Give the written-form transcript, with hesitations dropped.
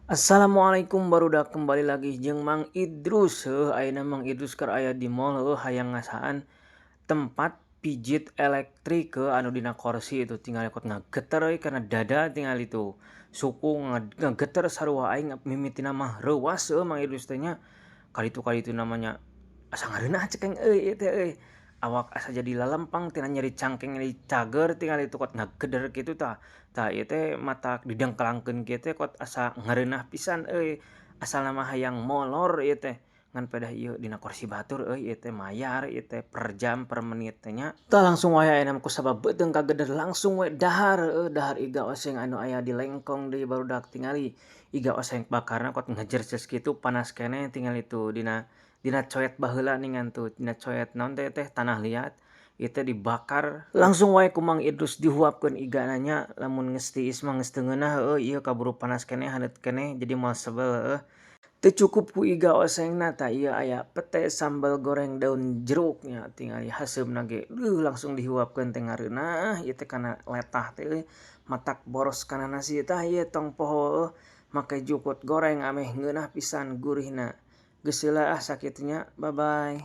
Assalamualaikum barudak kembali lagi jeung Mang Idrus. Ayeuna Mang Idrus keur aya di mall hayang ngasaan tempat pijit elektrik anu dina kursi itu tinggal ekot ngageter karena dada tinggal itu suku ngageter sarua aing mimitina mah reuwas Mang Idrus teh nya. Kalitu namanya asa ngareunah cek aing ieu teh awak asa jadi lalempang tina nyeri cangkeng nyeri cager tinggal itu kot ngageder kitu tah. Tah ieu teh matak didengkelangkeun kieu teh kot asa ngareunah pisan asal nama hayang molor ieu teh. Ngan pedah ieu dina kursi batur ieu teh mayar ieu teh per jam per menit teh nya. Tah langsung wae ayeuna kusabab beuteung kageder langsung we dahar dahar iga oseng anu aya di lengkong deui barudak tingali iga oseng bakarna kot ngajerjes kitu panas keneh tinggal itu dina coet baheula ningan tuh dina coet naon teh tanah liat ieu teh dibakar langsung wae ku Mang Idrus dihuapkeun igana nya lamun geus tiis mah geus teu ngeunah ieu kaburu panas keneh handet keneh jadi moal sebel. Teu cukup ku iga osengna tah ieu aya pete sambal goreng daun jeruk nya tingali haseumna ge langsung dihuapkeun teh ngareunah ieu teh kana letah teh matak boros kana nasi tah ieu tong poho make jukut goreng ameh ngeunah pisan gurihna. Geus heula sakitu nya, bye bye.